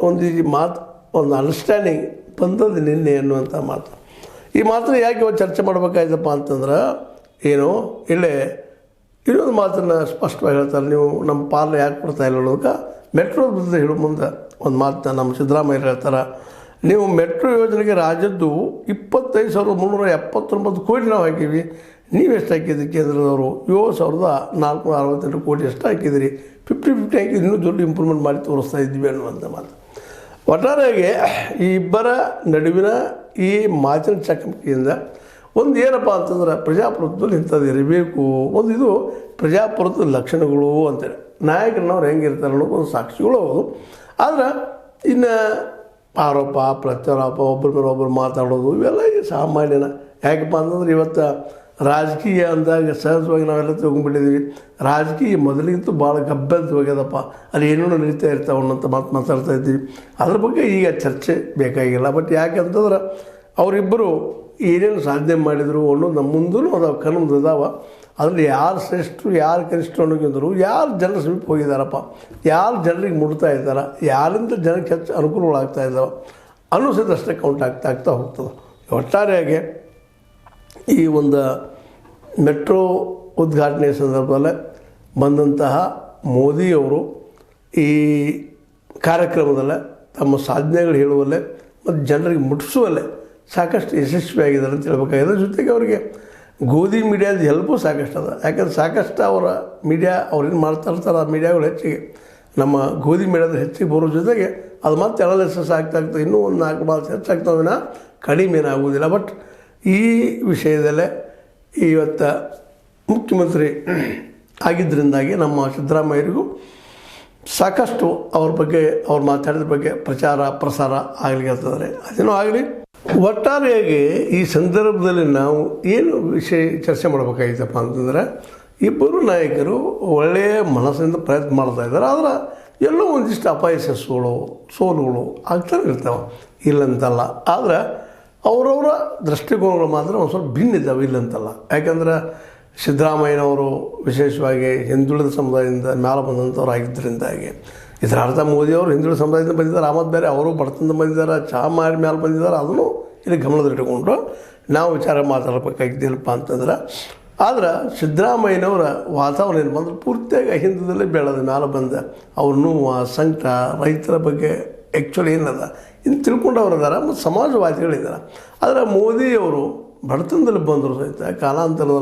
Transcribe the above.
ಒಂದು ಈ ಮಾತು ಒಂದು ಅಂಡರ್ಸ್ಟ್ಯಾಂಡಿಂಗ್ ಬಂದದ್ದು ನಿನ್ನೆ ಅನ್ನುವಂಥ ಮಾತು. ಈ ಮಾತನ್ನು ಯಾಕೆ ಇವತ್ತು ಚರ್ಚೆ ಮಾಡಬೇಕಾಯ್ತಪ್ಪ ಅಂತಂದ್ರೆ ಏನು ಇಲ್ಲೇ ಇನ್ನೊಂದು ಮಾತನ್ನು ಸ್ಪಷ್ಟವಾಗಿ ಹೇಳ್ತಾರೆ, ನೀವು ನಮ್ಮ ಪಾಲನೆ ಯಾಕೆ ಕೊಡ್ತಾ ಇಲ್ಲ ಅನ್ನೋದಕ್ಕೆ ಮೆಟ್ರೋ ಬಗ್ಗೆ ಹೇಳೋ ಮುಂದೆ ಒಂದು ಮಾತನ್ನ ನಮ್ಮ ಸಿದ್ದರಾಮಯ್ಯ ಹೇಳ್ತಾರೆ, ನೀವು ಮೆಟ್ರೋ ಯೋಜನೆಗೆ ರಾಜ್ಯದ್ದು 25,379 ಕೋಟಿ ನಾವು ಹಾಕೀವಿ, ನೀವು ಎಷ್ಟು ಹಾಕಿದ್ರಿ ಕೇಂದ್ರದವರು 7,468 ಕೋಟಿ ಎಷ್ಟು ಹಾಕಿದಿರಿ, 50-50 ಹಾಕಿದ್ರಿ, ಇನ್ನೂ ದೊಡ್ಡ ಇಂಪ್ರೂವ್ಮೆಂಟ್ ಮಾಡಿ ತೋರಿಸ್ತಾ ಇದ್ವಿ ಅನ್ನುವಂಥ ಮಾತು. ಒಟ್ಟಾರೆಯಾಗಿ ಈ ಇಬ್ಬರ ನಡುವಿನ ಈ ಮಾತಿನ ಚಕಮಕಿಯಿಂದ ಒಂದು ಏನಪ್ಪ ಅಂತಂದ್ರೆ ಪ್ರಜಾಪ್ರಭುತ್ವದಲ್ಲಿ ಇಂಥದ್ದು ಇರಬೇಕು, ಒಂದು ಇದು ಪ್ರಜಾಪ್ರಭುತ್ವದ ಲಕ್ಷಣಗಳು ಅಂತೇಳಿ ನಾಯಕರನ್ನವ್ರು ಹೆಂಗಿರ್ತಾರೆ ಅನ್ನೋದು ಒಂದು ಸಾಕ್ಷಿಗಳು ಹೌದು. ಆದರೆ ಇನ್ನು ಆರೋಪ ಪ್ರತ್ಯಾರೋಪ ಒಬ್ಬರ ಮೇಲೆ ಒಬ್ಬರು ಮಾತಾಡೋದು ಇವೆಲ್ಲ ಈಗ ಸಾಮಾನ್ಯನ. ಯಾಕಪ್ಪ ಅಂತಂದ್ರೆ ಇವತ್ತು ರಾಜಕೀಯ ಅಂದಾಗ ಸಹಜವಾಗಿ ನಾವೆಲ್ಲ ತೊಗೊಂಡ್ಬಿಟ್ಟಿದ್ದೀವಿ. ರಾಜಕೀಯ ಮೊದಲಿಗಿಂತೂ ಭಾಳ ಗಬ್ಬೆದ್ದು ಹೋಗ್ಯದಪ್ಪ, ಅಲ್ಲಿ ಏನೇನೋ ನಡೀತಾ ಇರ್ತಾವೆ ಅನ್ನೋಂಥ ಮಾತಾಡ್ತಾ ಇದ್ದೀವಿ. ಅದ್ರ ಬಗ್ಗೆ ಈಗ ಚರ್ಚೆ ಬೇಕಾಗಿಲ್ಲ. ಬಟ್ ಯಾಕೆಂತಂದ್ರೆ ಅವರಿಬ್ಬರು ಏನೇನು ಸಾಧನೆ ಮಾಡಿದರು ಅನ್ನೋದು ನಮ್ಮ ಮುಂದೂ ಅದಾವೆ, ಕಣ್ಣು ಅದಾವ. ಅದರಲ್ಲಿ ಯಾರು ಶ್ರೇಷ್ಠರು ಯಾರು ಕನಿಷ್ಠರು ಅನ್ನೋಕ್ಕಿಂತರೂ ಯಾರು ಜನರ ಸಮೀಪ ಹೋಗಿದ್ದಾರಪ್ಪ, ಯಾರು ಜನರಿಗೆ ಮುಟ್ತಾ ಇದ್ದಾರೆ, ಯಾರಿಂದ ಜನಕ್ಕೆ ಹೆಚ್ಚು ಅನುಕೂಲಗಳಾಗ್ತಾ ಇದ್ದಾವೆ ಅನ್ನಿಸೋದಷ್ಟೇ ಕೌಂಟ್ ಆಗ್ತಾ ಹೋಗ್ತದೆ. ಒಟ್ಟಾರೆಯಾಗಿ ಈ ಒಂದು ಮೆಟ್ರೋ ಉದ್ಘಾಟನೆಯ ಸಂದರ್ಭದಲ್ಲೇ ಬಂದಂತಹ ಮೋದಿಯವರು ಈ ಕಾರ್ಯಕ್ರಮದಲ್ಲೇ ತಮ್ಮ ಸಾಧನೆಗಳು ಹೇಳುವಲ್ಲೇ ಮತ್ತು ಜನರಿಗೆ ಮುಟ್ಟಿಸುವಲ್ಲೇ ಸಾಕಷ್ಟು ಯಶಸ್ವಿಯಾಗಿದ್ದಾರೆ ಅಂತ ಹೇಳ್ಬೇಕಾಗಿದೆ. ಜೊತೆಗೆ ಅವರಿಗೆ ಗೋಧಿ ಮೀಡಿಯಾದ ಹೆಲ್ಪು ಸಾಕಷ್ಟು ಅದ. ಯಾಕಂದ್ರೆ ಸಾಕಷ್ಟು ಅವರ ಮೀಡಿಯಾ ಅವ್ರೇನು ಮಾಡ್ತಾ ಇರ್ತಾರೆ ಆ ಮೀಡಿಯಾಗಳು ಹೆಚ್ಚಿಗೆ ನಮ್ಮ ಗೋಧಿ ಮೀಡಿಯಾದ ಹೆಚ್ಚಿಗೆ ಬರೋ ಜೊತೆಗೆ ಅದು ಮತ್ತೆ ಅನಾಲಿಸಿಸ್ ಆಗ್ತಾಗ್ತದೆ, ಇನ್ನೂ ಒಂದು 4 ಮಾರ್ಕ್ಸ್ ಹೆಚ್ಚಾಗ್ತಾವಿನ ಕಡಿಮೆ ಏನಾಗುವುದಿಲ್ಲ. ಬಟ್ ಈ ವಿಷಯದಲ್ಲೇ ಇವತ್ತು ಮುಖ್ಯಮಂತ್ರಿ ಆಗಿದ್ದರಿಂದಾಗಿ ನಮ್ಮ ಸಿದ್ದರಾಮಯ್ಯರಿಗೂ ಸಾಕಷ್ಟು ಅವ್ರ ಬಗ್ಗೆ ಅವ್ರು ಮಾತಾಡಿದ ಬಗ್ಗೆ ಪ್ರಸಾರ ಆಗಲಿಕ್ಕೆ ಅದೇನೋ ಆಗಲಿ. ಒಟ್ಟಾರೆಯಾಗಿ ಈ ಸಂದರ್ಭದಲ್ಲಿ ನಾವು ಏನು ವಿಷಯ ಚರ್ಚೆ ಮಾಡಬೇಕಾಗಿತ್ತಪ್ಪ ಅಂತಂದರೆ, ಇಬ್ಬರು ನಾಯಕರು ಒಳ್ಳೆಯ ಮನಸ್ಸಿಂದ ಪ್ರಯತ್ನ ಮಾಡ್ತಾ ಇದ್ದಾರೆ. ಆದರೆ ಎಲ್ಲೋ ಒಂದಿಷ್ಟು ಅಪಯಶಸ್ಸುಗಳು ಸೋಲುಗಳು ಆಗ್ತಾನೆ ಇರ್ತಾವೆ, ಇಲ್ಲಂತಲ್ಲ. ಆದರೆ ಅವರವರ ದೃಷ್ಟಿಕೋನಗಳು ಮಾತ್ರ ಒಂದು ಸ್ವಲ್ಪ ಭಿನ್ನ ಇದ್ದಾವೆ, ಇಲ್ಲಂತಲ್ಲ. ಯಾಕಂದ್ರೆ ಸಿದ್ದರಾಮಯ್ಯನವರು ವಿಶೇಷವಾಗಿ ಹಿಂದುಳಿದ ಸಮುದಾಯದಿಂದ ಮ್ಯಾಲೆ ಬಂದಂಥವ್ರು ಆಗಿದ್ದರಿಂದಾಗಿ ಇದರ ಅರ್ಥ ಮೋದಿಯವರು ಹಿಂದುಳಿದ ಸಮುದಾಯದಿಂದ ಬಂದಿದ್ದಾರೆ, ಆಮದು ಬೇರೆ ಅವರು ಬಡತನದಿಂದ ಬಂದಿದ್ದಾರೆ, ಚಹಾ ಮಾರಿ ಮೇಲೆ ಬಂದಿದ್ದಾರೆ. ಅದನ್ನು ಇಲ್ಲಿ ಗಮನದಲ್ಲಿಟ್ಟುಕೊಂಡು ನಾವು ವಿಚಾರ ಮಾತಾಡಬೇಕಾಗಿದ್ದೇನಪ್ಪ ಅಂತಂದ್ರೆ, ಆದ್ರೆ ಸಿದ್ದರಾಮಯ್ಯನವರ ವಾತಾವರಣ ಏನು ಬಂದ್ರೆ ಪೂರ್ತಿಯಾಗಿ ಅಹಿಂದದಲ್ಲೇ ಬೆಳೆದ ಮ್ಯಾಲೆ ಬಂದ ಅವ್ರ ನೋವು ಸಂಕಟ ರೈತರ ಬಗ್ಗೆ ಆ್ಯಕ್ಚುಲಿ ಏನದ ಇನ್ನು ತಿಳ್ಕೊಂಡವ್ರು ಇದ್ದಾರೆ ಮತ್ತು ಸಮಾಜವಾದಿಗಳಿದ್ದಾರೆ. ಆದರೆ ಮೋದಿಯವರು ಬಡತನದಲ್ಲಿ ಬಂದರು ಸಹಿತ ಕಾಲಾಂತರದಲ್ಲಿ